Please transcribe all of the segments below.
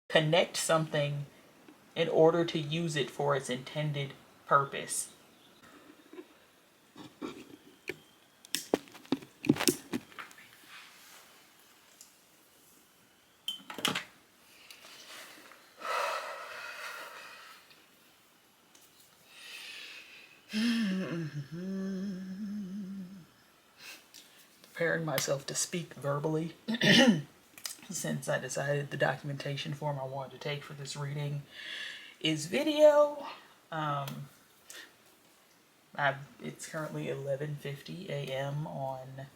connect something in order to use it for its intended purpose. Preparing myself to speak verbally since I decided the documentation form I wanted to take for this reading is video. It's currently 11:50 a.m. on,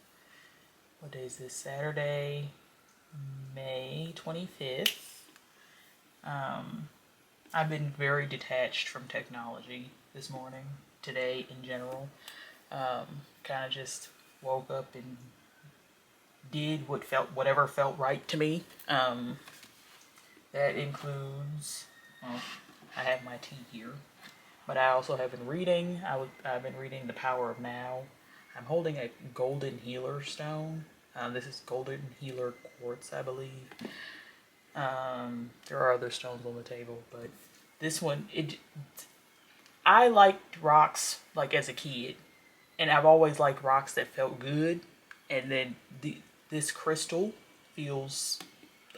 what day is this? Saturday, May 25th. I've been very detached from technology this morning, today in general. Kind of just woke up and did whatever felt right to me. That includes, well, I have my tea here, but I also have been reading. I've been reading The Power of Now. I'm holding a golden healer stone. This is golden healer quartz, I believe. There are other stones on the table, but this one, I liked rocks like as a kid, and I've always liked rocks that felt good, and then this crystal feels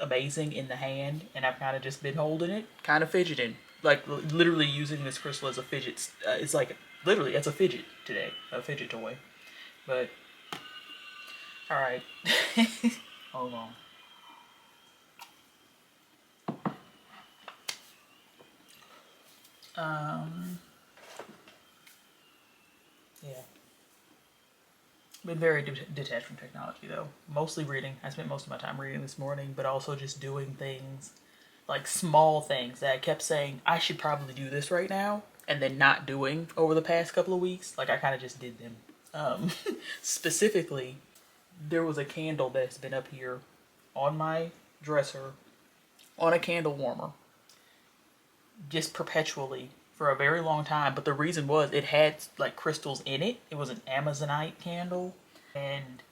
amazing in the hand, and I've kind of just been holding it, kind of fidgeting, like literally using this crystal as a fidget. It's like literally as a fidget today, a fidget toy. But all right, hold on. Yeah, been very detached from technology though. Mostly reading. I spent most of my time reading this morning, but also just doing things like small things that I kept saying I should probably do this right now and then not doing over the past couple of weeks. Like I kind of just did them. Specifically, there was a candle that's been up here on my dresser on a candle warmer just perpetually for a very long time. But the reason was it had like crystals in it. It was an Amazonite candle, and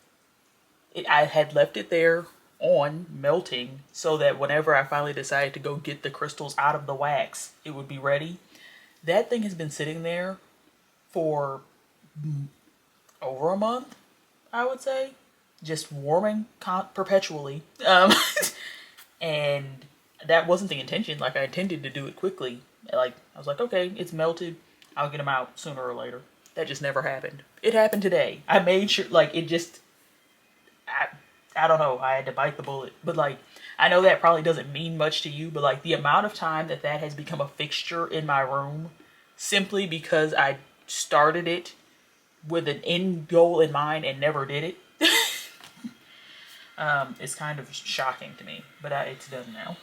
I had left it there on melting so that whenever I finally decided to go get the crystals out of the wax, it would be ready. That thing has been sitting there for over a month, I would say, just warming perpetually. And that wasn't the intention. Like I intended to do it quickly. Like I was like, okay, it's melted. I'll get them out sooner or later. That just never happened. It happened today. I made sure, like it just, I don't know. I had to bite the bullet. But like, I know that probably doesn't mean much to you, but like the amount of time that that has become a fixture in my room simply because I started it with an end goal in mind and never did it, is kind of shocking to me. But it's done now.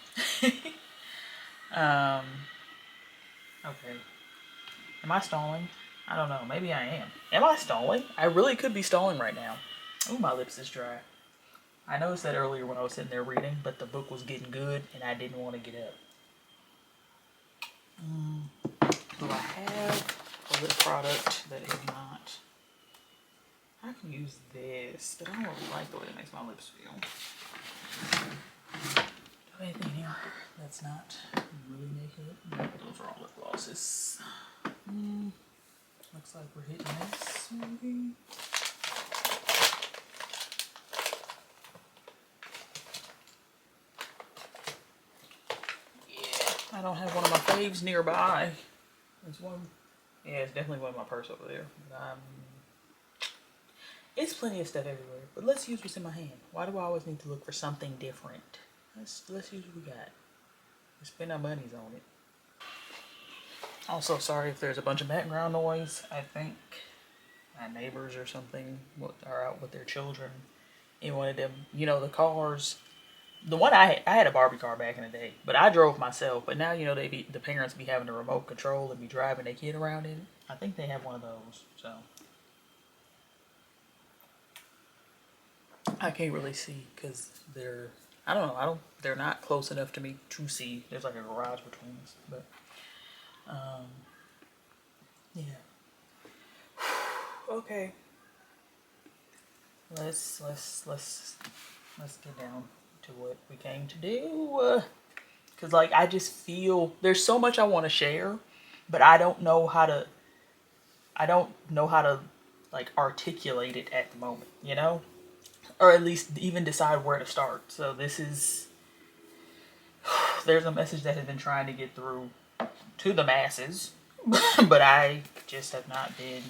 Okay. Am I stalling? I don't know. Maybe I am. Am I stalling? I really could be stalling right now. Oh, my lips is dry. I noticed that earlier when I was sitting there reading, but the book was getting good and I didn't want to get up. Do I have a lip product that is not? I can use this, but I don't really like the way it makes my lips feel. Do I have anything here that's not really making it? No, those are all lip glosses. Looks like we're hitting this, maybe. I don't have one of my faves nearby. There's one. Yeah, it's definitely one in my purse over there. It's plenty of stuff everywhere. But let's use what's in my hand. Why do I always need to look for something different? Let's use what we got. Let's spend our monies on it. Also, sorry if there's a bunch of background noise. I think my neighbors or something are out with their children. And one of them, you know, the cars. The one I had a Barbie car back in the day, but I drove myself. But now, you know, the parents be having a remote control and be driving their kid around in it. I think they have one of those. So I can't really see because they're, I don't know, they're not close enough to me to see. There's like a garage between us, but yeah. Okay. Let's get down to what we came to do. Because, like, I just feel there's so much I want to share, but I don't know how to, like, articulate it at the moment, you know? Or at least even decide where to start. So this is, there's a message that has been trying to get through to the masses, but I just have not been,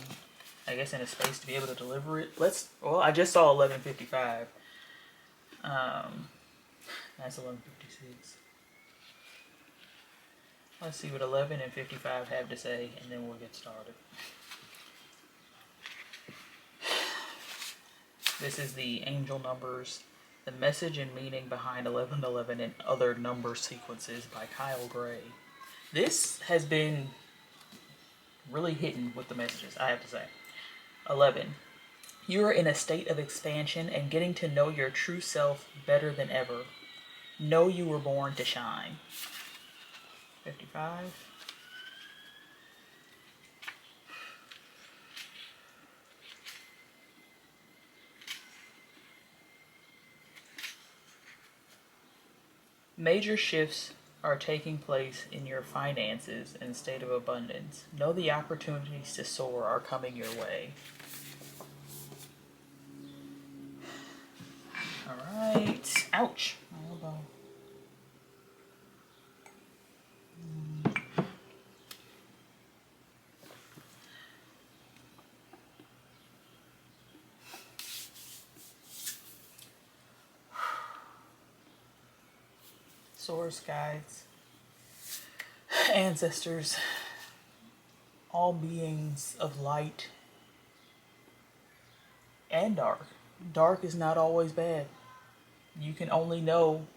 I guess, in a space to be able to deliver it. I just saw 11:55. That's 11:56. Let's see what 11 and 55 have to say, and then we'll get started. This is the angel numbers, the message and meaning behind 1111 and other number sequences by Kyle Gray. This has been really hitting with the messages, I have to say. 11. You are in a state of expansion and getting to know your true self better than ever. Know you were born to shine. 55. Major shifts are taking place in your finances and state of abundance. Know the opportunities to soar are coming your way. Alright. Ouch. My elbow. Source, guides, ancestors, all beings of light and dark. Dark is not always bad. You can only know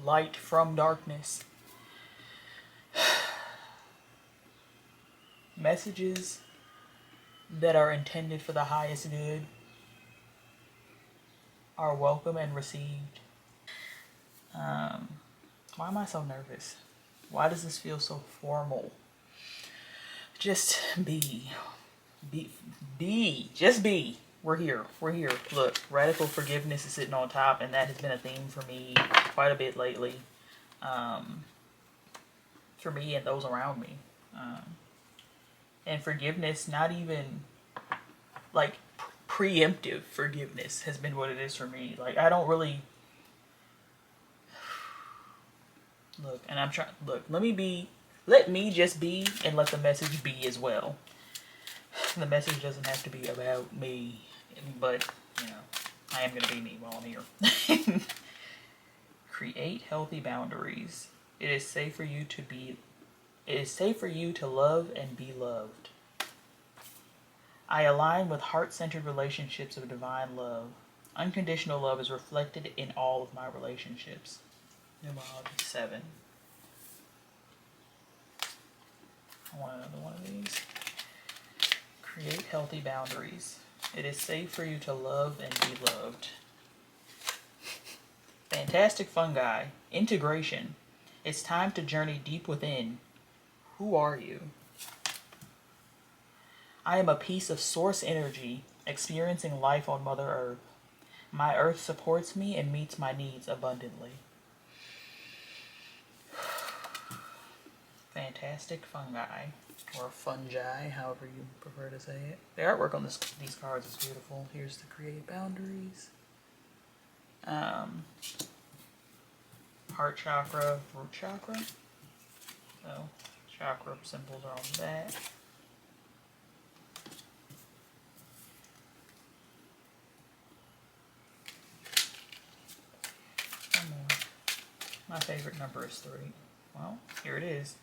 light from darkness. Messages that are intended for the highest good are welcome and received. Why am I so nervous? Why does this feel so formal? Just be. Just be. We're here. Look, radical forgiveness is sitting on top, and that has been a theme for me quite a bit lately. For me and those around me. And forgiveness, not even like preemptive forgiveness, has been what it is for me. Like, I don't really look, and I'm trying. Look, let me just be, and let the message be as well. The message doesn't have to be about me, but I am gonna be me while I'm here. Create healthy boundaries. It is safe for you to love and be loved. I align with heart-centered relationships of divine love. Unconditional love is reflected in all of my relationships. Numerology 7. I want another one of these. Create healthy boundaries. It is safe for you to love and be loved. Fantastic fungi. Integration. It's time to journey deep within. Who are you? I am a piece of source energy, experiencing life on Mother Earth. My earth supports me and meets my needs abundantly. Fantastic fungi, or fungi, however you prefer to say it. The artwork on these cards is beautiful. Here's the create boundaries. Heart chakra, root chakra. So, chakra symbols are on that. One more. My favorite number is 3. Well, here it is.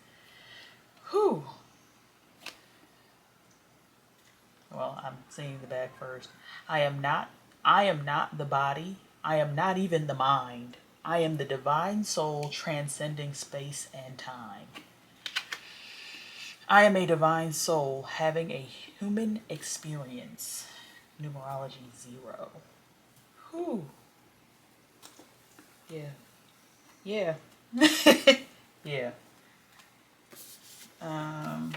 Whew. Well, I'm seeing the back first. I am not the body. I am not even the mind. I am the divine soul transcending space and time. I am a divine soul having a human experience. Numerology 0. Whew. Yeah. Yeah. Yeah. I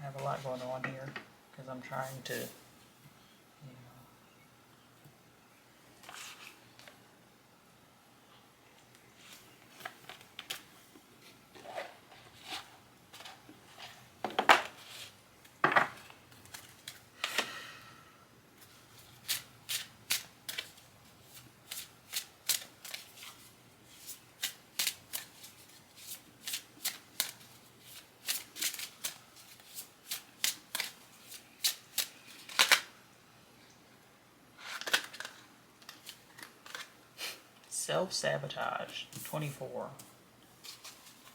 have a lot going on here because I'm trying to, self-sabotage. 24.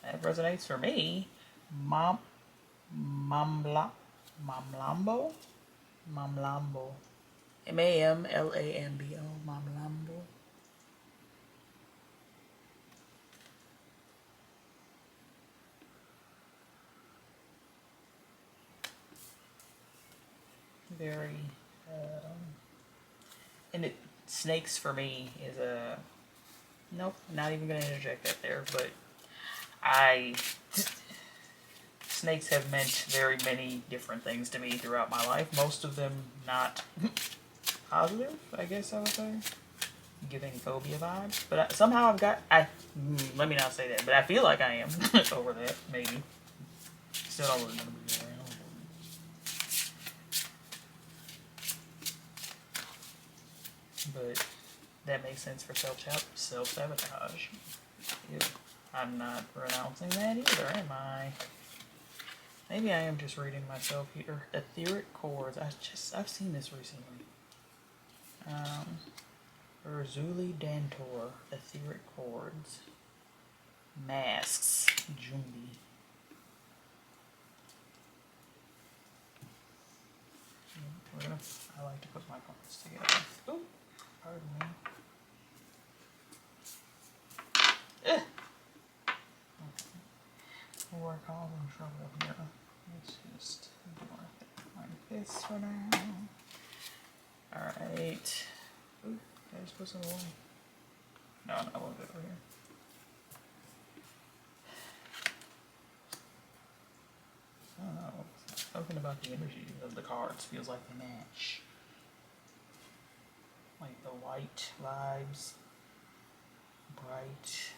That resonates for me. Mamlambo? Mamlambo? Mamlambo. Mamlambo. Very, and it, snakes for me is a, nope, not even going to interject that there, but snakes have meant very many different things to me throughout my life. Most of them not positive, I guess I would say. Giving phobia vibes. But somehow I've got, let me not say that, but I feel like I am over that, maybe. Still don't really know who I am. But that makes sense for self-sabotage. Ew. I'm not renouncing that either, am I? Maybe I am just reading myself here. Etheric chords. I've seen this recently. Urzuli Dantor. Etheric chords. Masks. Jumbi. I like to put my cards together. Ooh, pardon me. Okay. We're causing trouble here. Let's just ignore it like this for now. Alright. Ooh, did I just put some away? No, I won't do it over here. I don't know. Something about the energy of the cards feels like they match. Like the white vibes. Bright.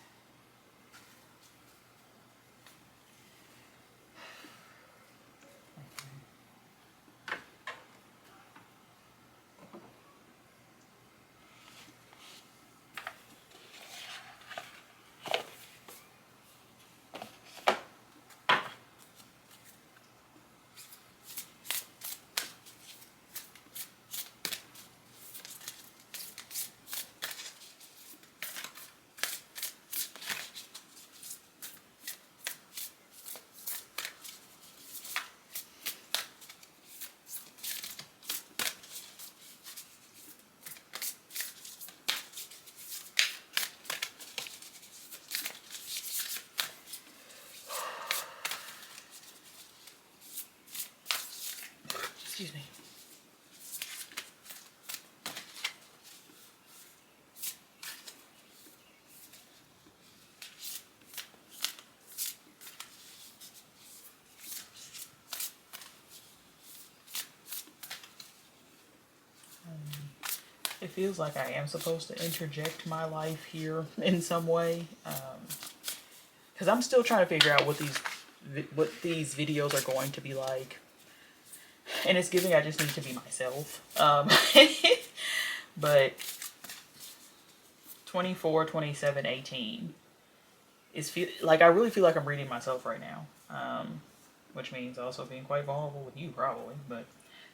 Excuse me. It feels like I am supposed to interject my life here in some way, because I'm still trying to figure out what these videos are going to be like. And it's giving I just need to be myself. But 24, 27, 18 is like I really feel like I'm reading myself right now. Which means also being quite vulnerable with you probably. But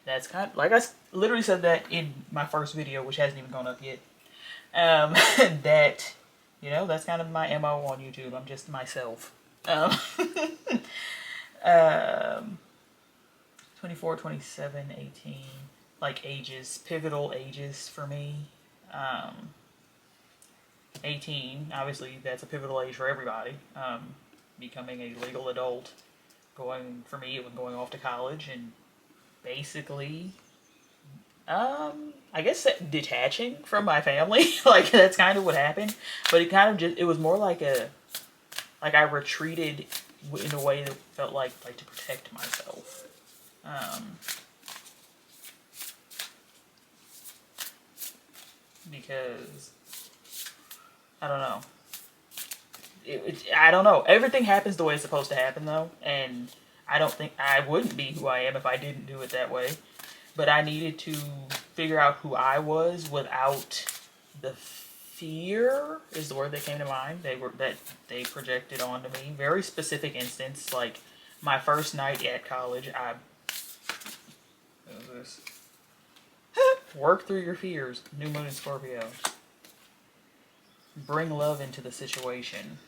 that's kind of, like I literally said that in my first video, which hasn't even gone up yet. That, you know, that's kind of my MO on YouTube. I'm just myself. 24, 27, 18, like ages, pivotal ages for me. 18, obviously that's a pivotal age for everybody. Becoming a legal adult, for me, it was going off to college and basically, I guess detaching from my family. Like that's kind of what happened, but it kind of just, it was more like I retreated in a way that felt like to protect myself. Because I don't know. I don't know. Everything happens the way it's supposed to happen, though, and I don't think I wouldn't be who I am if I didn't do it that way. But I needed to figure out who I was without the fear is the word that came to mind. They projected onto me. Very specific instance, like my first night at college. What is this? Work through your fears. New moon in Scorpio. Bring love into the situation.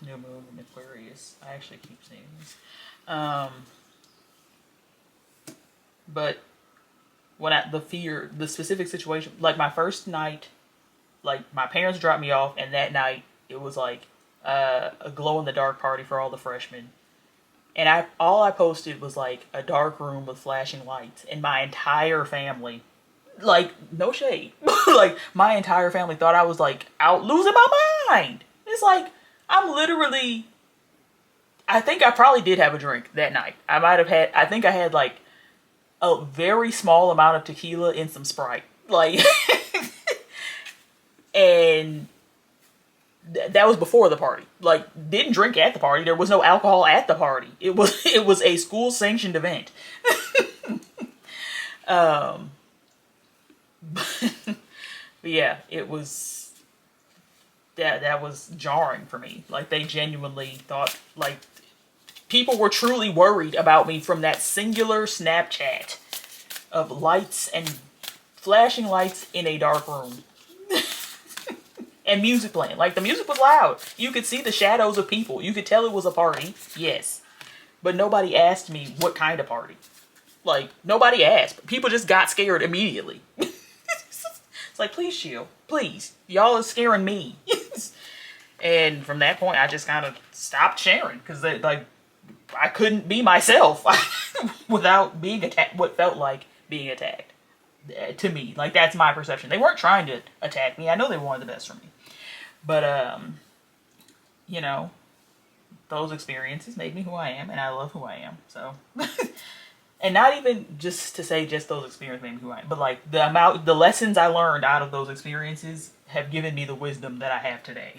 New moon in Aquarius. I actually keep seeing this. But when the specific situation, like my first night, like my parents dropped me off, and that night it was like a glow in the dark party for all the freshmen. And all I posted was like a dark room with flashing lights, and my entire family, like no shade, like my entire family thought I was like out losing my mind. It's like I'm literally. I think I probably did have a drink that night. I might have had. I think I had like a very small amount of tequila and some Sprite, like, and that was before the party. Like, didn't drink at the party. There was no alcohol at the party. It was a school sanctioned event. But yeah, it was that was jarring for me. Like they genuinely thought like people were truly worried about me from that singular Snapchat of lights and flashing lights in a dark room. And music playing. Like, the music was loud. You could see the shadows of people. You could tell it was a party. Yes. But nobody asked me what kind of party. Like, nobody asked. People just got scared immediately. It's like, please chill. Please. Y'all are scaring me. And from that point, I just kind of stopped sharing. Because, like, I couldn't be myself without being attacked. What felt like being attacked. To me. Like, that's my perception. They weren't trying to attack me. I know they wanted the best for me. But, you know, those experiences made me who I am, and I love who I am, so. And not even just to say just those experiences made me who I am, but like the lessons I learned out of those experiences have given me the wisdom that I have today.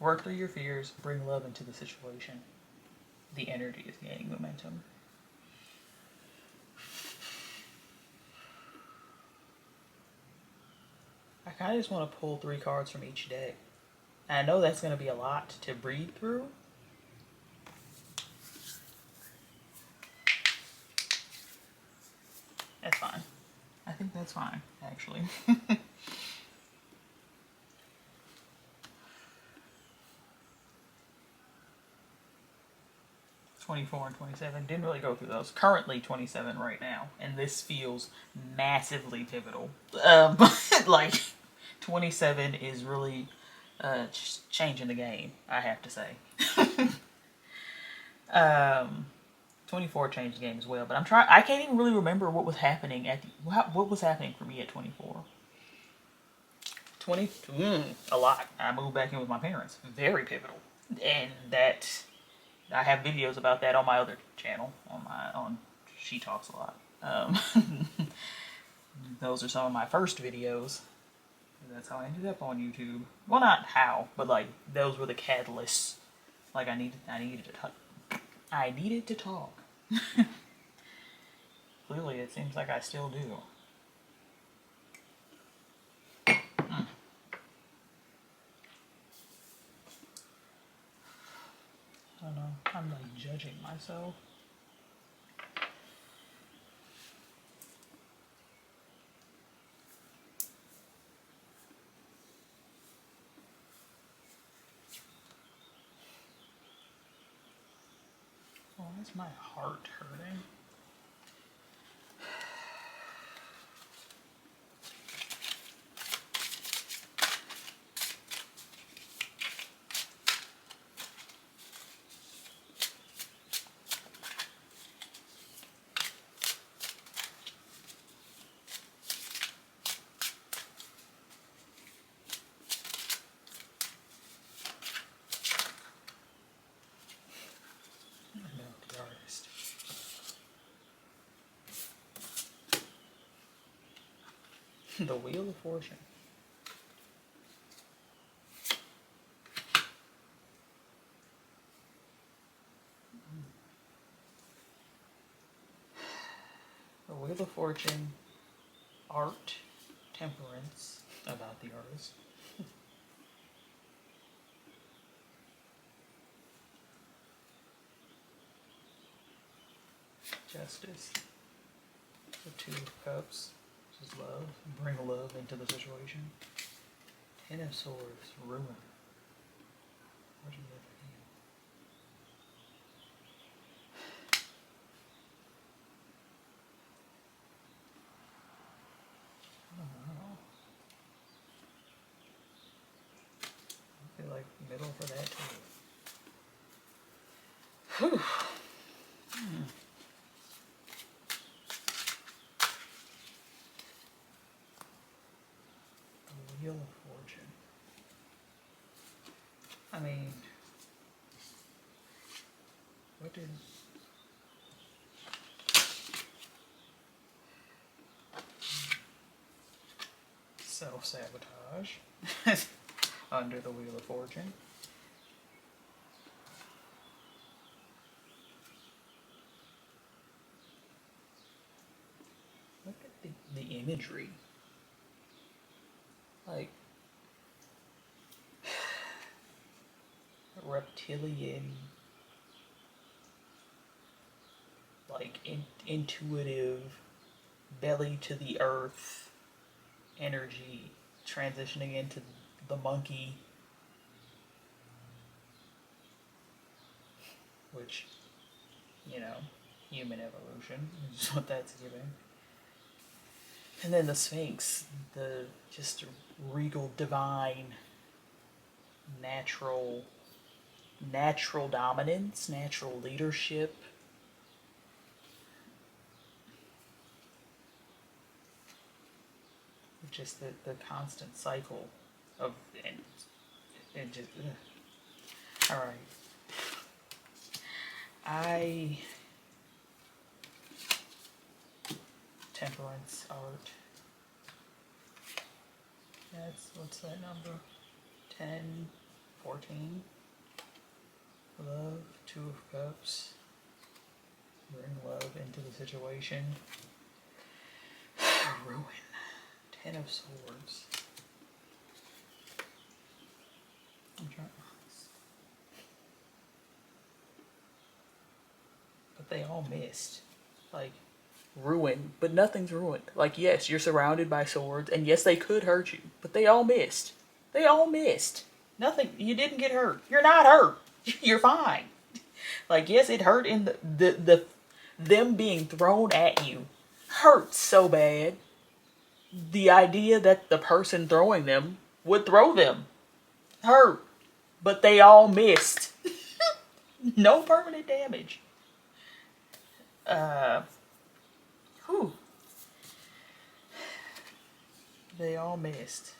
Work through your fears, bring love into the situation. The energy is gaining momentum. I kind of just want to pull 3 cards from each deck. And I know that's going to be a lot to breathe through. That's fine. I think that's fine, actually. 24 and 27. Didn't really go through those. Currently 27 right now. And this feels massively pivotal. Like, 27 is really changing the game, I have to say. 24 changed the game as well. But I can't even really remember what was happening what was happening for me at 24. A lot. I moved back in with my parents. Very pivotal. And that... I have videos about that on my other channel, on She Talks a Lot. Those are some of my first videos. That's how I ended up on YouTube. Well, not how, but like those were the catalysts. Like I needed to talk. Clearly, it seems like I still do. I don't know. I'm like judging myself. Why is my heart hurting? The Wheel of Fortune. The Wheel of Fortune, art, temperance, about the artist. Justice. The Two of Cups, which is love. Bring love into the situation. Ten of Swords, ruin. What do you live for? I don't know. I feel like middle for that too. Whew. The Wheel of Fortune. I mean, what did... Self-sabotage under the Wheel of Fortune. Look at the imagery. Like, reptilian, like intuitive, belly to the earth energy transitioning into the monkey, which, you know, human evolution is what that's giving. And then the Sphinx, the just regal, divine, natural dominance, natural leadership. Just the constant cycle of, and just, ugh. All right. Temperance art. That's, what's that number? 10, 14. Love, Two of Cups. Bring love into the situation. Ruin. Ten of Swords. I'm trying. But they all missed. Like, ruin, but nothing's ruined. Like, yes, you're surrounded by swords, and yes, they could hurt you, but they all missed. They all missed. Nothing. You didn't get hurt. You're not hurt. You're fine. Like, yes, it hurt in the them being thrown at you hurts so bad. The idea that the person throwing them would throw them hurt, but they all missed. No permanent damage. Whew. They all missed.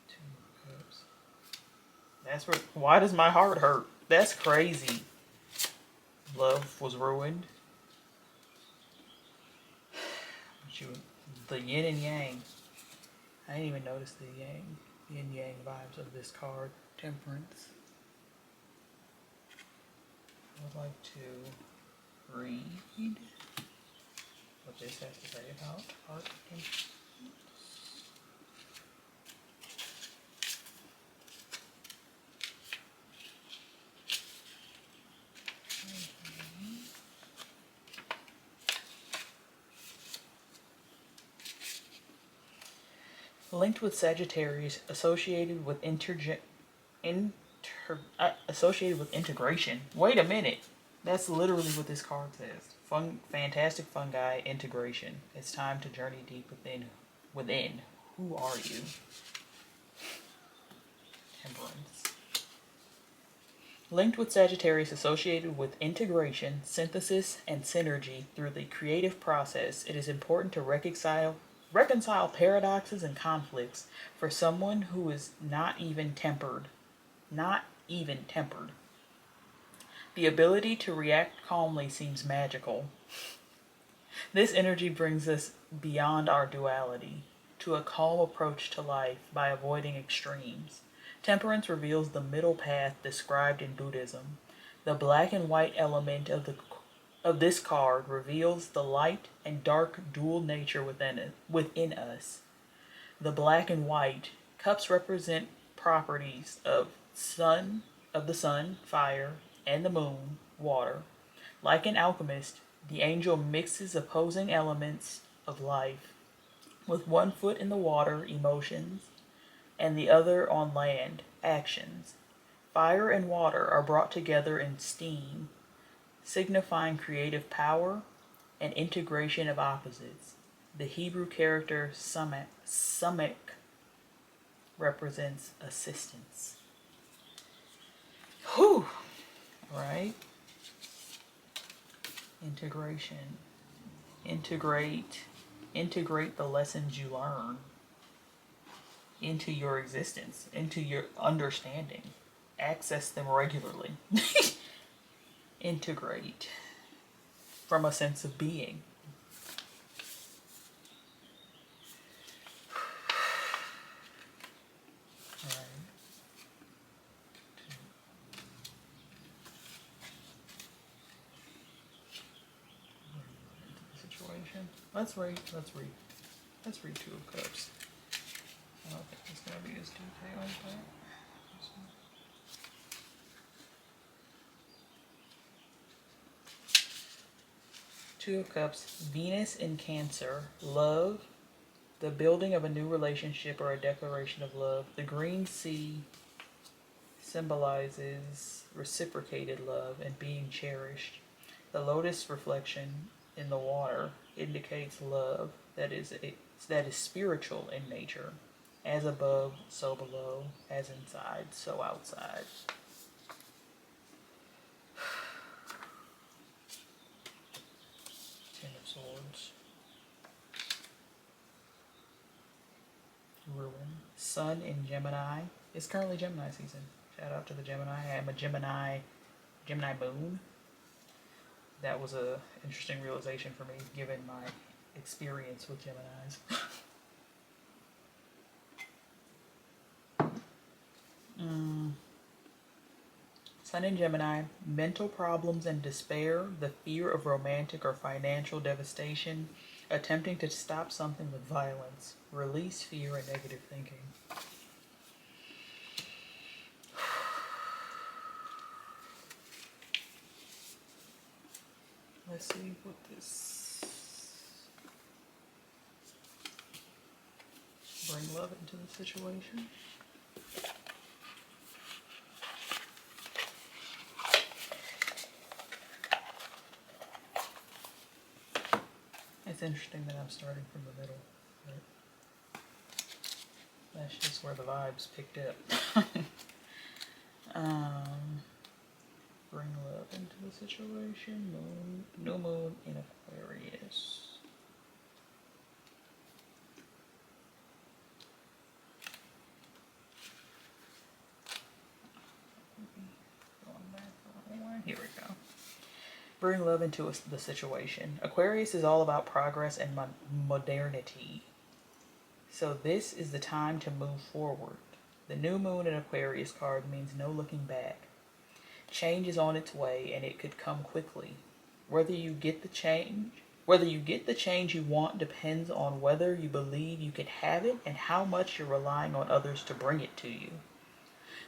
Two Cups. That's where. Why does my heart hurt? That's crazy. Love was ruined. The yin and yang. I didn't even notice the yin yang vibes of this card. Temperance. I would like to read what this has to say about art. Linked with Sagittarius, associated with associated with integration. Wait a minute. That's literally what this card says. Fantastic fungi, integration. It's time to journey deep within. Who are you? Temperance. Linked with Sagittarius, associated with integration, synthesis, and synergy through the creative process, it is important to reconcile paradoxes and conflicts for someone who is not even tempered. The ability to react calmly seems magical. This energy brings us beyond our duality, to a calm approach to life by avoiding extremes. Temperance reveals the middle path described in Buddhism. The black and white element of this card reveals the light and dark dual nature within us. The black and white cups represent properties of sun of the sun, fire, and the moon, water. Like an alchemist, the angel mixes opposing elements of life, with one foot in the water, emotions, and the other on land, actions. Fire and water are brought together in steam, signifying creative power and integration of opposites. The Hebrew character samek represents assistance. Whew! Right? Integration. Integrate the lessons you learn into your existence, into your understanding. Access them regularly. Integrate from a sense of being. Right. Situation. Let's read Two of Cups. I don't think it's gonna be as detailed, but Two of Cups, Venus in Cancer, love, the building of a new relationship or a declaration of love. The green sea symbolizes reciprocated love and being cherished. The lotus reflection in the water indicates love that is spiritual in nature, as above, so below, as inside, so outside. Ten of Swords. Ruin. Sun in Gemini. It's currently Gemini season. Shout out to the Gemini. I am a Gemini moon. That was a interesting realization for me, given my experience with Geminis. Sun in Gemini, mental problems and despair, the fear of romantic or financial devastation, attempting to stop something with violence, release fear and negative thinking. Let's see what this bring love into the situation. It's interesting that I'm starting from the middle, but that's just where the vibes picked up. Bring love into the situation. New moon in Aquarius. Here we go. Bring love into the situation. Aquarius is all about progress and modernity. So this is the time to move forward. The new moon in Aquarius card means no looking back. Change is on its way and it could come quickly. Whether you get the change you want depends on whether you believe you can have it and how much you're relying on others to bring it to you.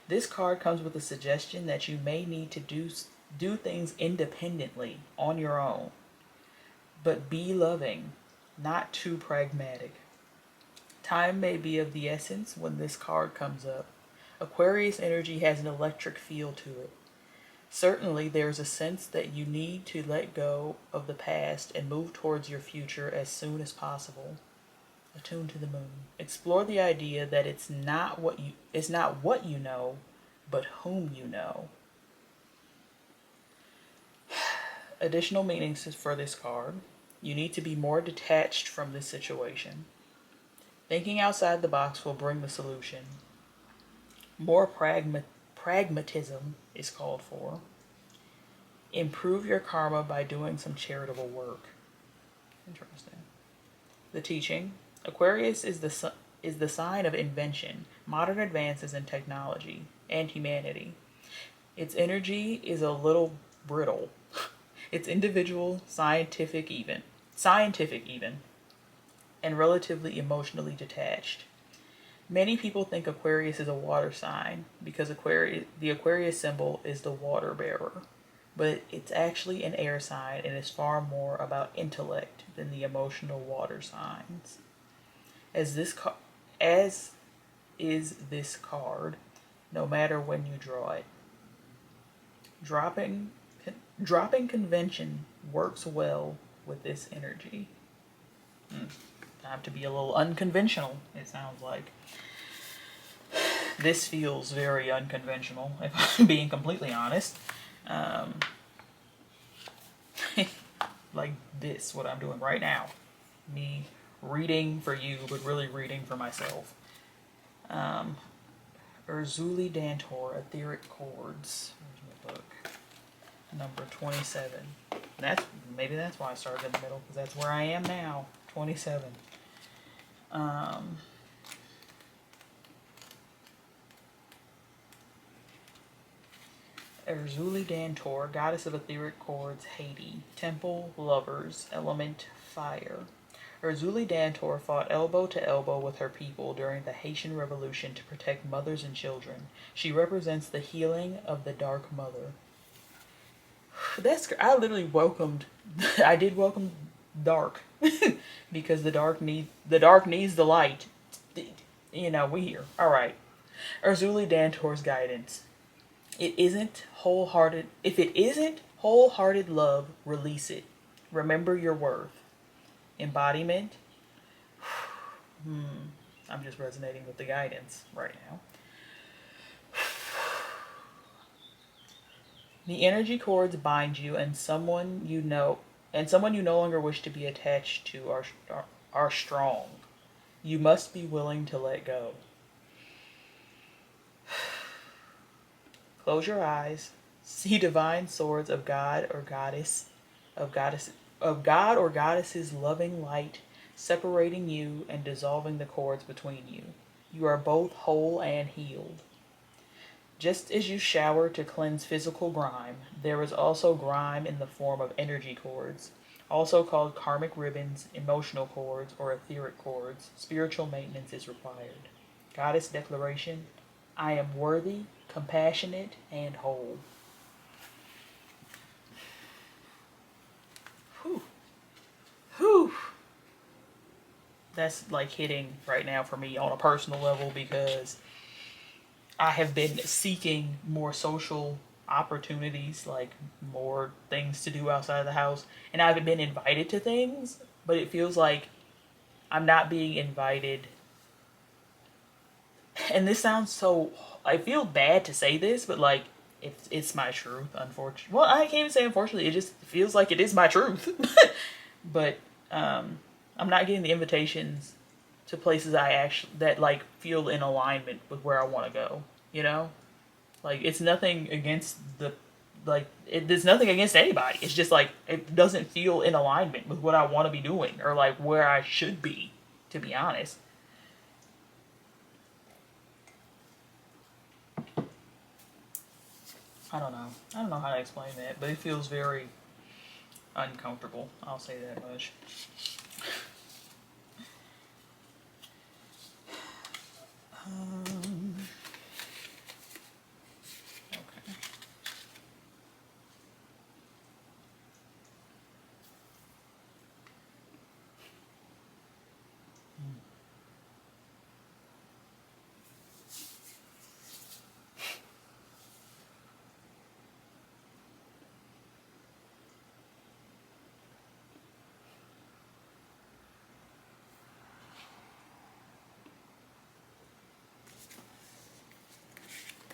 This card comes with a suggestion that you may need to do things independently on your own. But be loving, not too pragmatic. Time may be of the essence when this card comes up. Aquarius energy has an electric feel to it. Certainly, there's a sense that you need to let go of the past and move towards your future as soon as possible. Attuned to the moon. Explore the idea that it's not what you know, but whom you know. Additional meanings for this card. You need to be more detached from this situation. Thinking outside the box will bring the solution. More pragmatism is called for. Improve your karma by doing some charitable work. Interesting. The teaching. Aquarius is the sign of invention, modern advances in technology, and humanity. Its energy is a little brittle. It's individual, scientific even, and relatively emotionally detached. Many people think Aquarius is a water sign because the Aquarius symbol is the water bearer, but it's actually an air sign and is far more about intellect than the emotional water signs. As this as is this card, no matter when you draw it. Dropping dropping convention works well with this energy. Time to be a little unconventional, it sounds like. This feels very unconventional, if I'm being completely honest. Like this, what I'm doing right now. Me reading for you, but really reading for myself. Urzuli Dantor, Etheric Chords. Where's my book? Number 27. Maybe that's why I started in the middle, because that's where I am now. 27. Urzuli Dantor, Goddess of Etheric Chords, Haiti. Temple, Lovers, Element, Fire. Urzuli Dantor fought elbow to elbow with her people during the Haitian Revolution to protect mothers and children. She represents the healing of the Dark Mother. I literally welcomed. I did welcome dark because the dark needs the light. You know, we here. All right. Urzuli Dantor's guidance. It isn't wholehearted. If it isn't wholehearted love, release it. Remember your worth. Embodiment. I'm just resonating with the guidance right now. The energy cords bind you and someone you no longer wish to be attached to are strong. You must be willing to let go. Close your eyes. See divine swords of God or goddess's loving light separating you and dissolving the cords between you. You are both whole and healed. Just as you shower to cleanse physical grime, there is also grime in the form of energy cords, also called karmic ribbons, emotional cords, or etheric cords. Spiritual maintenance is required. Goddess declaration: I am worthy, compassionate, and whole. Whew. Whew. That's like hitting right now for me on a personal level because I have been seeking more social opportunities, like more things to do outside of the house. And I haven't been invited to things, but it feels like I'm not being invited. And this sounds so, I feel bad to say this, but like, it's my truth, unfortunately. Well, I can't even say unfortunately, it just feels like it is my truth. But I'm not getting the invitations to places that like feel in alignment with where I want to go, you know? Like, it's nothing against there's nothing against anybody. It's just like, it doesn't feel in alignment with what I want to be doing or like where I should be, to be honest. I don't know. I don't know how to explain that, but it feels very uncomfortable. I'll say that much. Okay.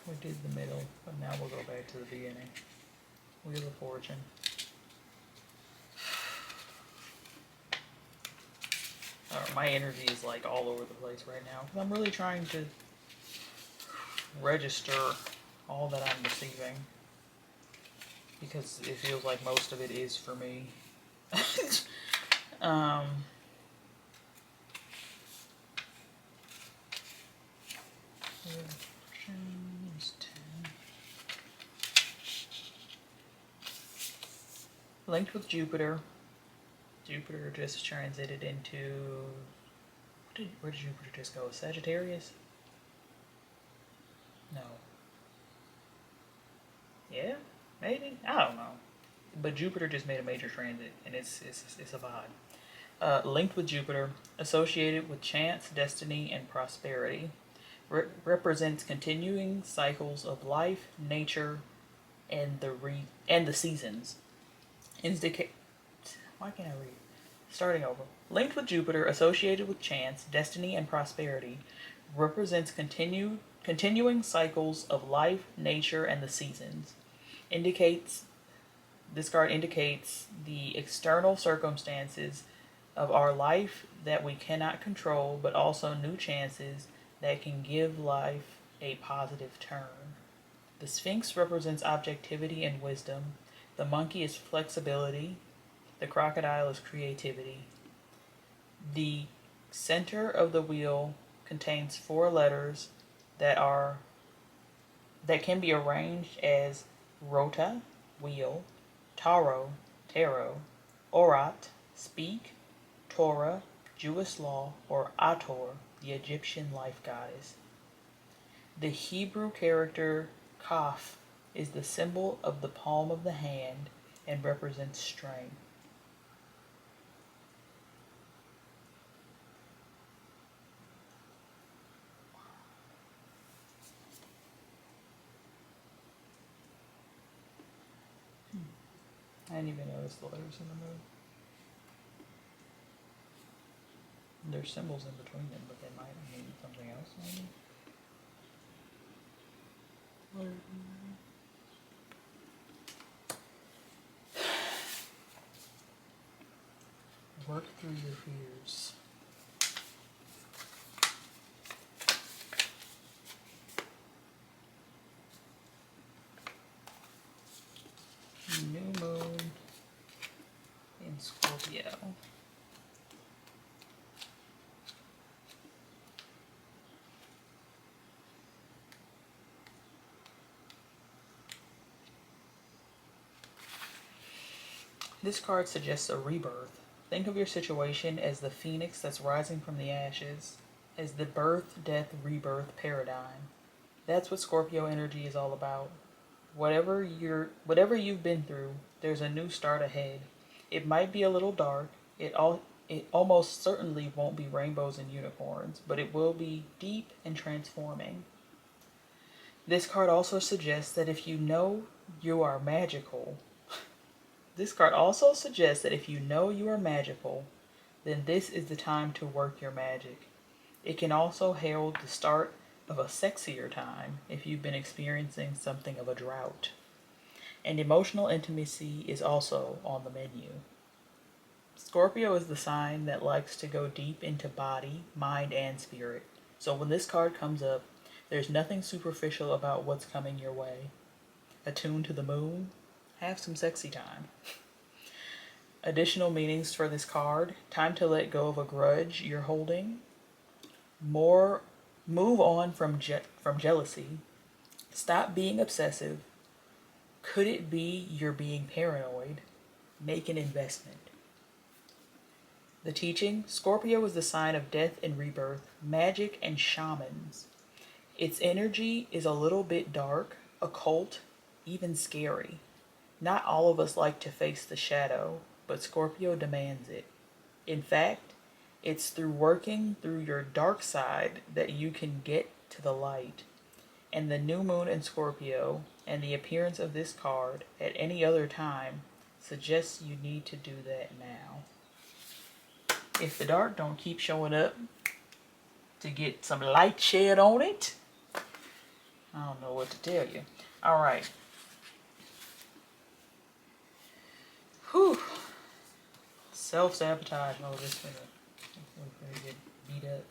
We did the middle, but now we'll go back to the beginning. Wheel of Fortune. My energy is like all over the place right now because I'm really trying to register all that I'm receiving because it feels like most of it is for me. Linked with Jupiter. Jupiter just transited into... Where did Jupiter just go? Sagittarius? Maybe, I don't know. But Jupiter just made a major transit, and it's a vibe. Linked with Jupiter, associated with chance, destiny, and prosperity, represents continuing cycles of life, nature, and the seasons. Indicate. Why can't I read? Starting over. Linked with Jupiter, associated with chance, destiny, and prosperity, represents continuing cycles of life, nature, and the seasons. Indicates This card indicates the external circumstances of our life that we cannot control, but also new chances that can give life a positive turn. The Sphinx represents objectivity and wisdom. The monkey is flexibility. The crocodile is creativity. The center of the wheel contains four letters that are that can be arranged as rota, wheel, taro, tarot, orat, speak, Torah, Jewish law, or Ator, the Egyptian life goddess. The Hebrew character Kaf is the symbol of the palm of the hand and represents strength. I didn't even notice the letters in the moon. There's symbols in between them, but they might mean something else, maybe. Work through your fears. New moon in Scorpio. This card suggests a rebirth. Think of your situation as the phoenix that's rising from the ashes, as the birth, death, rebirth paradigm. That's what Scorpio energy is all about. Whatever you've been through, there's a new start ahead. It might be a little dark. It almost certainly won't be rainbows and unicorns, but it will be deep and transforming. This card also suggests that if you know you are magical, This card also suggests that if you know you are magical, then this is the time to work your magic. It can also herald the start of a sexier time if you've been experiencing something of a drought. And emotional intimacy is also on the menu. Scorpio is the sign that likes to go deep into body, mind, and spirit. So when this card comes up, there's nothing superficial about what's coming your way. Attuned to the moon, have some sexy time. Additional meanings for this card: time to let go of a grudge you're holding. Move on from jealousy. Stop being obsessive. Could it be you're being paranoid? Make an investment. The teaching: Scorpio is the sign of death and rebirth, magic and shamans. Its energy is a little bit dark, occult, even scary. Not all of us like to face the shadow, but Scorpio demands it. In fact, it's through working through your dark side that you can get to the light. And the new moon in Scorpio and the appearance of this card at any other time suggests you need to do that now. If the dark don't keep showing up to get some light shed on it, I don't know what to tell you. All right. Whew. Self-sabotage. Oh, this is gonna get beat up.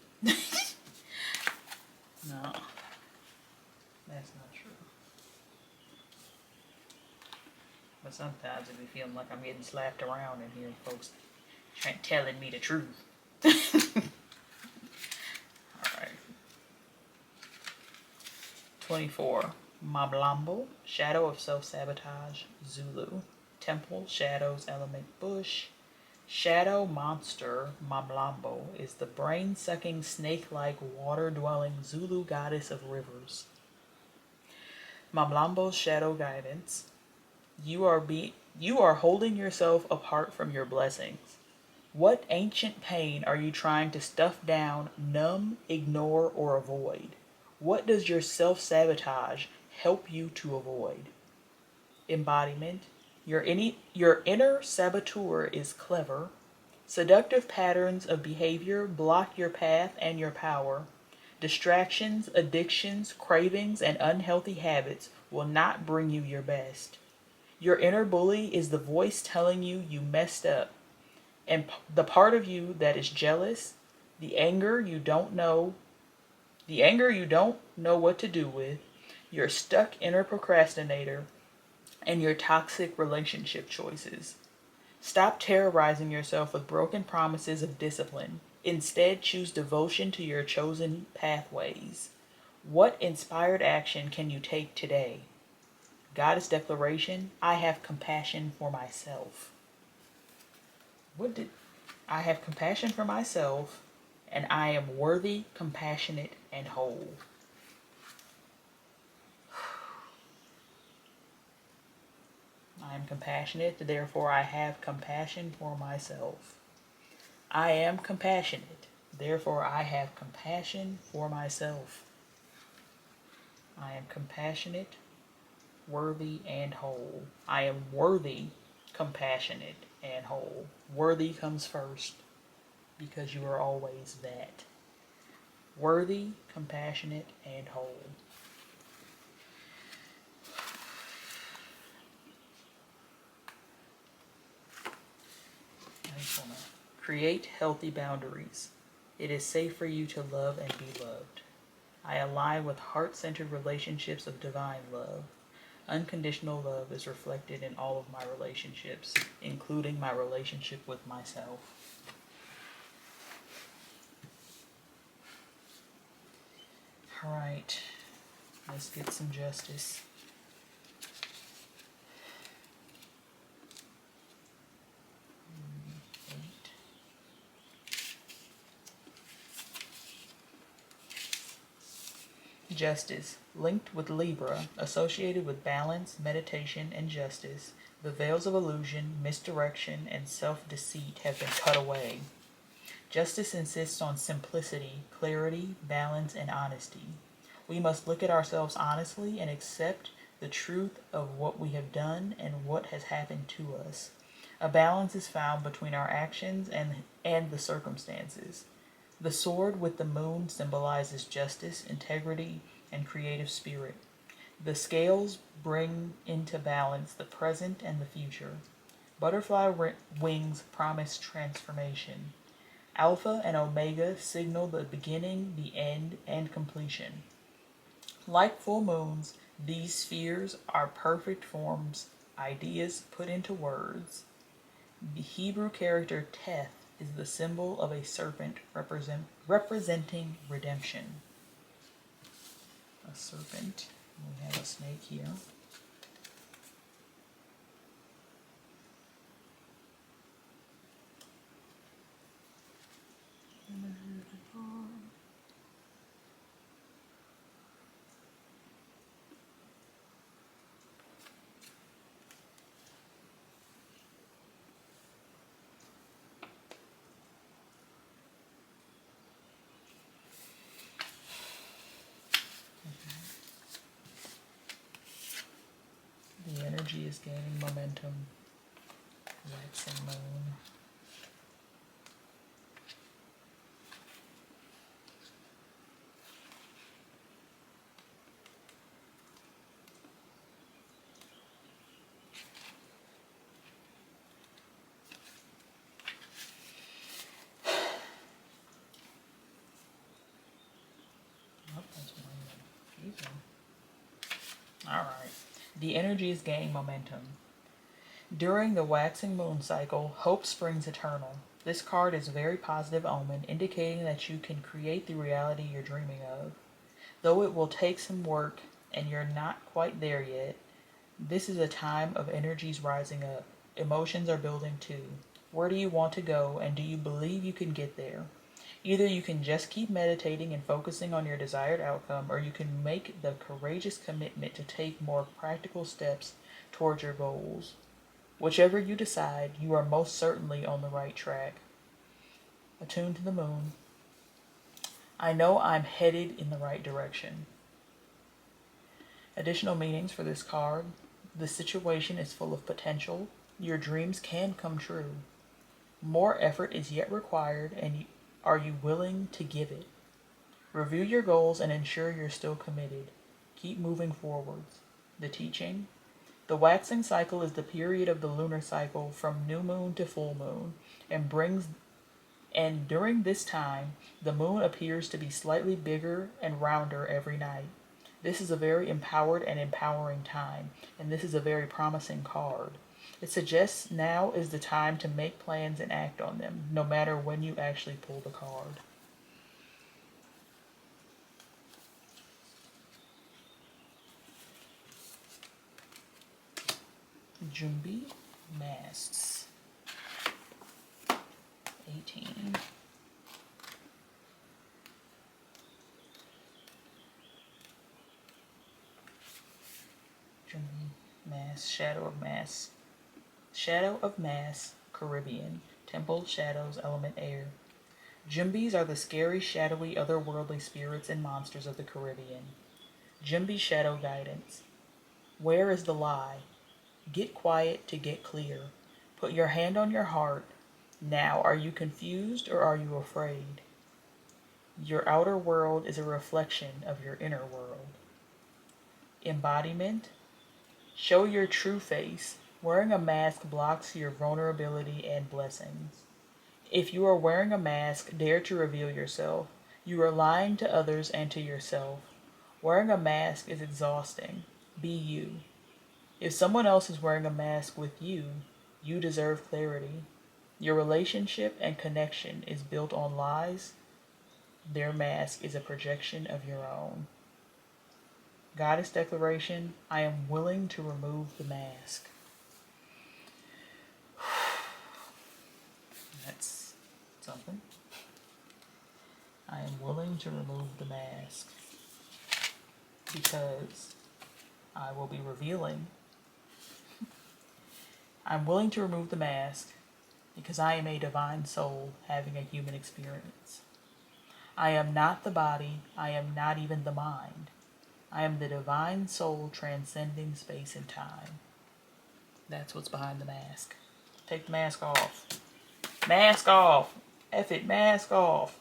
No, that's not true. But sometimes it be feeling like I'm getting slapped around in here, folks telling me the truth. Alright. 24. Mablambo, shadow of self-sabotage, Zulu. Temple, shadows, element, bush. Shadow monster Mablambo is the brain-sucking, snake-like, water-dwelling Zulu goddess of rivers. Mablambo's shadow guidance: You are holding yourself apart from your blessings. What ancient pain are you trying to stuff down, numb, ignore, or avoid? What does your self-sabotage help you to avoid? Embodiment. Your inner saboteur is clever. Seductive patterns of behavior block your path and your power. Distractions, addictions, cravings, and unhealthy habits will not bring you your best. Your inner bully is the voice telling you you messed up. And the part of you that is jealous, the anger you don't know, the anger you don't know what to do with, your stuck inner procrastinator, and your toxic relationship choices. Stop terrorizing yourself with broken promises of discipline. Instead, choose devotion to your chosen pathways. What inspired action can you take today? Goddess declaration, I have compassion for myself. What did I have compassion for myself, and I am worthy, compassionate, and whole. I am compassionate, therefore I have compassion for myself. I am compassionate, therefore I have compassion for myself. I am compassionate, worthy, and whole. I am worthy, compassionate, and whole. Worthy comes first because you are always that. Worthy, compassionate, and whole. I just want to create healthy boundaries. It is safe for you to love and be loved. I align with heart-centered relationships of divine love. Unconditional love is reflected in all of my relationships, including my relationship with myself. All right, let's get some justice. Justice, linked with Libra, associated with balance, meditation, and justice, the veils of illusion, misdirection, and self-deceit have been cut away. Justice insists on simplicity, clarity, balance, and honesty. We must look at ourselves honestly and accept the truth of what we have done and what has happened to us. A balance is found between our actions and the circumstances. The sword with the moon symbolizes justice, integrity, and creative spirit. The scales bring into balance the present and the future. Butterfly wings promise transformation. Alpha and Omega signal the beginning, the end, and completion. Like full moons, these spheres are perfect forms, ideas put into words. The Hebrew character Teth is the symbol of a serpent representing redemption. A serpent. We have a snake here. The energy is gaining momentum. Waxing moon. Oh, that's one. Alright. The energy is gaining momentum. During the waxing moon cycle, hope springs eternal. This card is a very positive omen, indicating that you can create the reality you're dreaming of. Though it will take some work and you're not quite there yet, this is a time of energies rising up. Emotions are building too. Where do you want to go, and do you believe you can get there? Either you can just keep meditating and focusing on your desired outcome, or you can make the courageous commitment to take more practical steps towards your goals. Whichever you decide, you are most certainly on the right track. Attuned to the moon. I know I'm headed in the right direction. Additional meanings for this card. The situation is full of potential. Your dreams can come true. More effort is yet required, and are you willing to give it? Review your goals and ensure you're still committed. Keep moving forwards. The teaching. The waxing cycle is the period of the lunar cycle from new moon to full moon, and during this time the moon appears to be slightly bigger and rounder every night. This is a very empowered and empowering time, and this is a very promising card. It suggests now is the time to make plans and act on them, no matter when you actually pull the card. Jumbi Masks 18. Jumbi Mass, Shadow of Mass, Caribbean. Temple, shadows, element air. Jumbis are the scary, shadowy, otherworldly spirits and monsters of the Caribbean. Jumbi shadow guidance. Where is the lie? Get quiet to get clear. Put your hand on your heart. Now, are you confused or are you afraid? Your outer world is a reflection of your inner world. Embodiment. Show your true face. Wearing a mask blocks your vulnerability and blessings. If you are wearing a mask, dare to reveal yourself. You are lying to others and to yourself. Wearing a mask is exhausting. Be you. If someone else is wearing a mask with you, you deserve clarity. Your relationship and connection is built on lies. Their mask is a projection of your own. Goddess declaration, I am willing to remove the mask. That's something. I am willing to remove the mask because I will be revealing. I'm willing to remove the mask because I am a divine soul having a human experience. I am not the body. I am not even the mind. I am the divine soul transcending space and time. That's what's behind the mask. Take the mask off. Mask off. F it, mask off.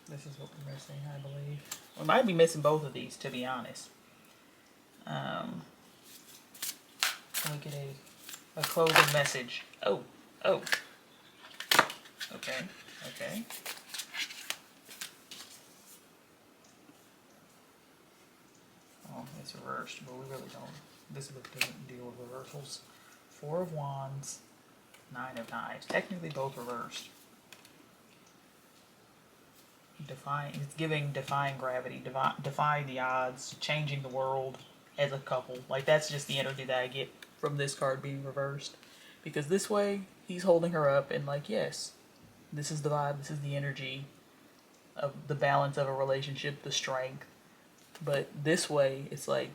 This is what we're missing, I believe. We might be missing both of these, to be honest. Let me get a closing message. Oh. Okay. Oh, it's reversed, but we really don't. This book doesn't deal with reversals. Four of Wands, Nine of Knives. Technically both reversed. It's giving defying gravity, defying the odds, changing the world as a couple. Like, that's just the energy that I get from this card being reversed. Because this way, he's holding her up and like, yes, this is the vibe, this is the energy of the balance of a relationship, the strength. But this way, it's like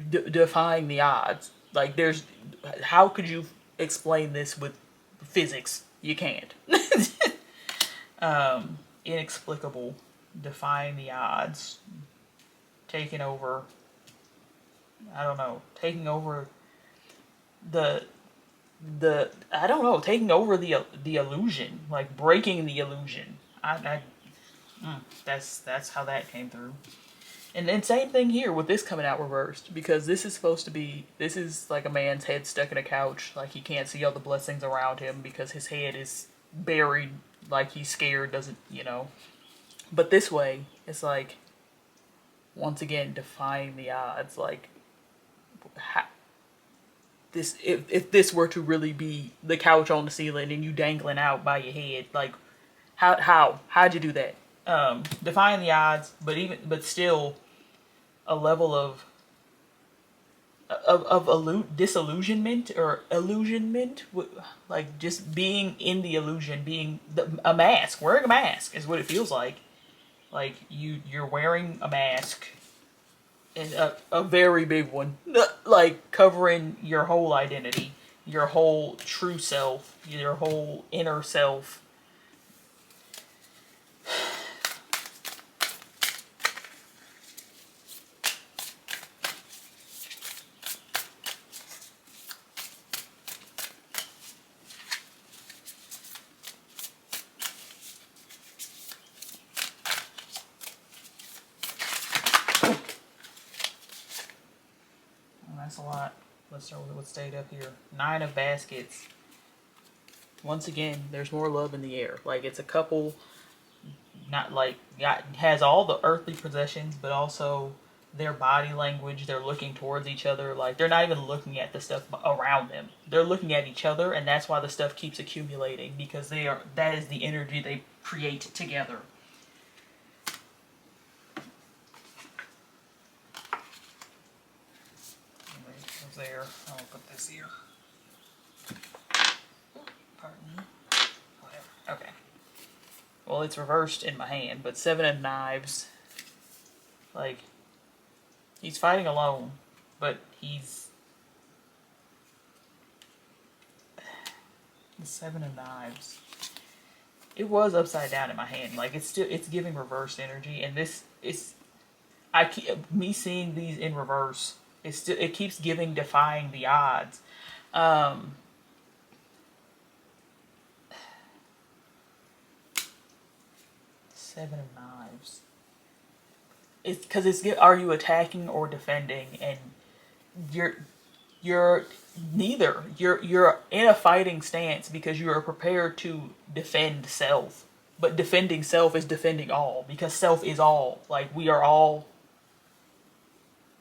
defying the odds. Like, how could you explain this with physics? You can't. Inexplicable, defying the odds, taking over taking over the illusion, like breaking the illusion. That's how that came through. And then same thing here with this coming out reversed, because this is like a man's head stuck in a couch, like he can't see all the blessings around him because his head is buried, like he's scared, doesn't. But this way, it's like, once again, defying the odds, like, this if this were to really be the couch on the ceiling and you dangling out by your head, like how'd you do that? Defying the odds, but still a level of disillusionment or illusionment, like just being in the illusion, being a mask, wearing a mask is what it feels like. Like you're wearing a mask, and a very big one, like covering your whole identity, your whole true self, your whole inner self. That's a lot. Let's start with what stayed up here. 9 of baskets. Once again, there's more love in the air. Like it's a couple, not like has all the earthly possessions, but also their body language. They're looking towards each other. Like they're not even looking at the stuff around them. They're looking at each other, and that's why the stuff keeps accumulating, because that is the energy they create together. There. I'll put this here. Pardon me. Whatever. Okay. Well, it's reversed in my hand, but 7 of knives. Like, he's fighting alone, but he's... The 7 of knives. It was upside down in my hand. Like, it's giving reversed energy, and this is... me seeing these in reverse, it keeps giving defying the odds. 7 of knives. It's because are you attacking or defending? And you're neither. You're in a fighting stance because you are prepared to defend self. But defending self is defending all, because self is all. Like, we are all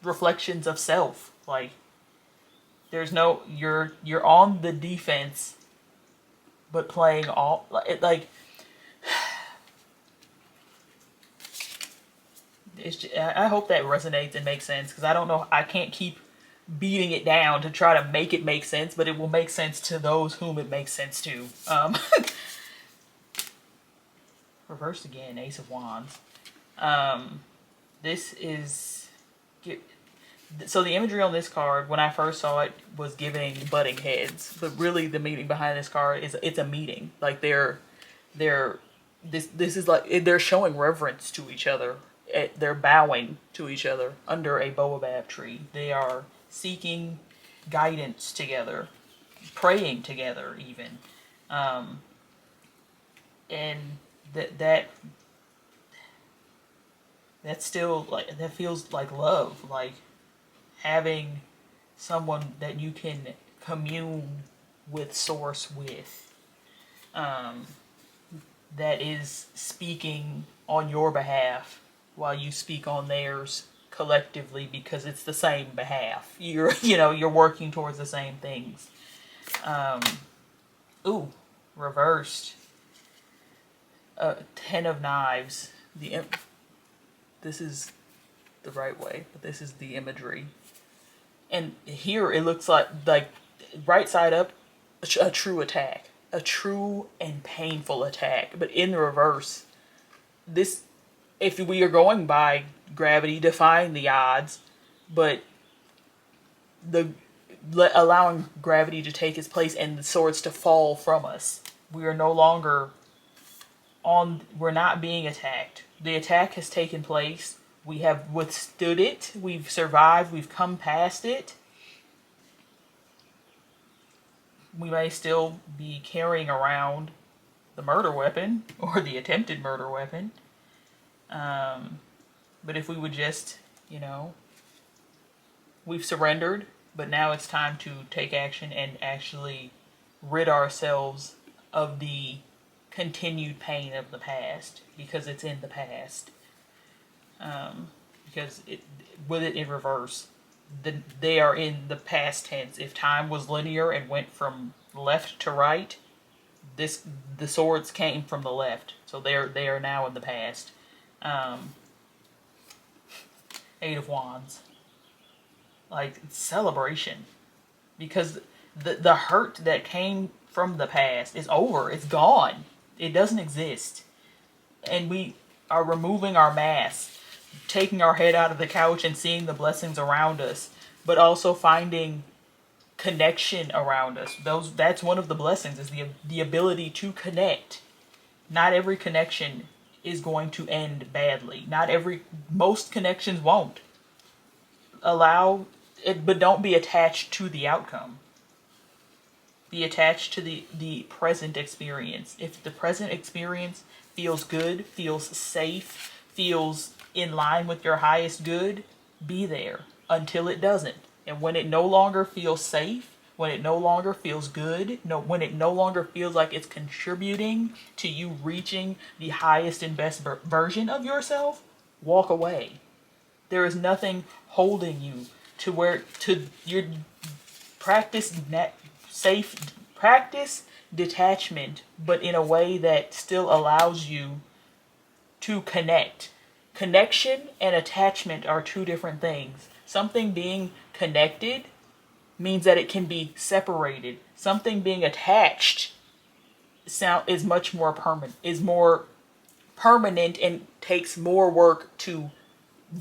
reflections of self. Like, there's no, you're on the defense, but playing all, like it's just, I hope that resonates and makes sense, because I don't know, I can't keep beating it down to try to make it make sense, but it will make sense to those whom it makes sense to. Reversed again, Ace of Wands. This is... So the imagery on this card, when I first saw it, was giving butting heads. But really the meaning behind this card is it's a meeting. Like this is like, they're showing reverence to each other. They're bowing to each other under a baobab tree. They are seeking guidance together, praying together even. And that's still, like, that feels like love. Like, having someone that you can commune with source with, that is speaking on your behalf while you speak on theirs collectively, because it's the same behalf. You're working towards the same things. Ooh, reversed. 10 of knives. This is the right way, but this is the imagery. And here it looks like right side up, a true attack. A true and painful attack. But in the reverse, this, if we are going by gravity, defying the odds, but allowing gravity to take its place and the swords to fall from us. We are no longer we're not being attacked. The attack has taken place. We have withstood it. We've survived. We've come past it. We may still be carrying around the murder weapon or the attempted murder weapon. But if we would just, we've surrendered, but now it's time to take action and actually rid ourselves of the continued pain of the past, because it's in the past. Because with it in reverse, they are in the past tense. If time was linear and went from left to right, the swords came from the left, so they are now in the past. Um, Eight of Wands, like celebration, because the hurt that came from the past is over. It's gone. It doesn't exist, and we are removing our masks, taking our head out of the couch and seeing the blessings around us, but also finding connection around us. That's one of the blessings, is the ability to connect. Not every connection is going to end badly. Most connections won't. Allow it, but don't be attached to the outcome. Be attached to the present experience. If the present experience feels good, feels safe, feels in line with your highest good, be there until it doesn't. And when it no longer feels safe, when it no longer feels good, when it no longer feels like it's contributing to you reaching the highest and best version of yourself, walk away. There is nothing holding you to your safe practice detachment, but in a way that still allows you to connect. Connection and attachment are two different things. Something being connected means that it can be separated. Something being attached is much more permanent, and takes more work to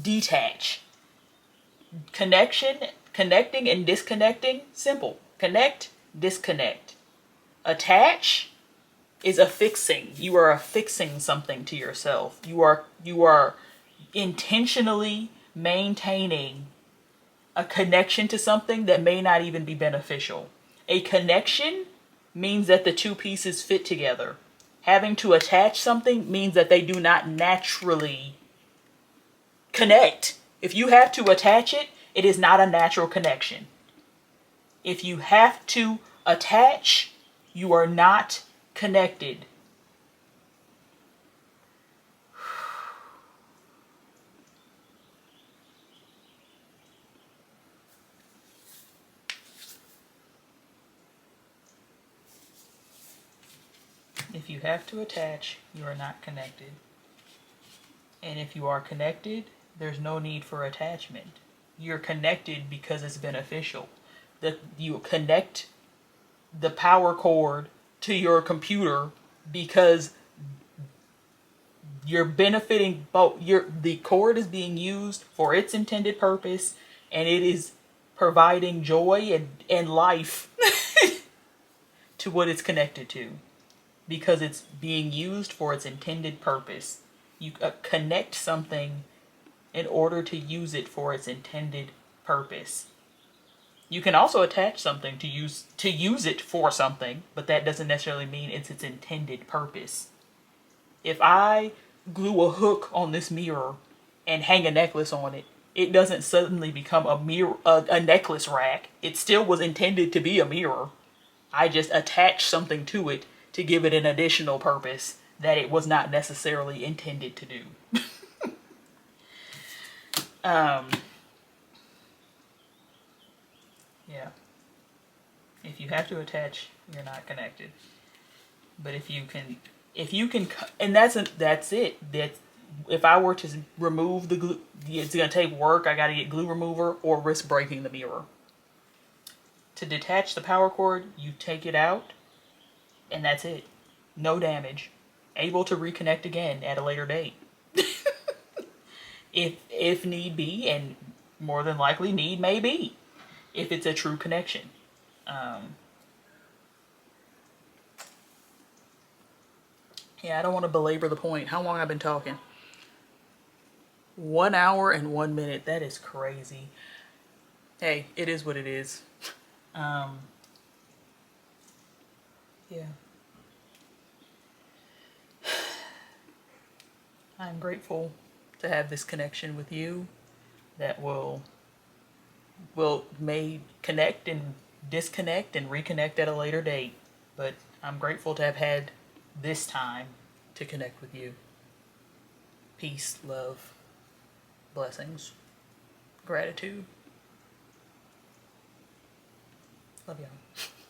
detach. Connecting and disconnecting, simple. Connect, disconnect. Attach is affixing. You are affixing something to yourself. You are intentionally maintaining a connection to something that may not even be beneficial. A connection means that the two pieces fit together. Having to attach something means that they do not naturally connect. If you have to attach it, it is not a natural connection. If you have to attach, you are not connected. If you have to attach, you are not connected. And if you are connected, there's no need for attachment. You're connected because it's beneficial. You connect the power cord to your computer because you're benefiting both. The cord is being used for its intended purpose, and it is providing joy and life to what it's connected to, because it's being used for its intended purpose. You connect something in order to use it for its intended purpose. You can also attach something to use it for something, but that doesn't necessarily mean it's its intended purpose. If I glue a hook on this mirror and hang a necklace on it, it doesn't suddenly become a necklace rack. It still was intended to be a mirror. I just attached something to it to give it an additional purpose that it was not necessarily intended to do. Yeah. If you have to attach, you're not connected. But if you can, and that's it. If I were to remove the glue, it's gonna take work. I gotta get glue remover or risk breaking the mirror. To detach the power cord, you take it out, and that's it. No damage. Able to reconnect again at a later date. if need be, and more than likely need may be, if it's a true connection. Yeah, I don't want to belabor the point. How long have I been talking? 1 hour and 1 minute. That is crazy. Hey, it is what it is. Yeah. I'm grateful to have this connection with you that may connect and disconnect and reconnect at a later date. But I'm grateful to have had this time to connect with you. Peace, love, blessings, gratitude. Love y'all.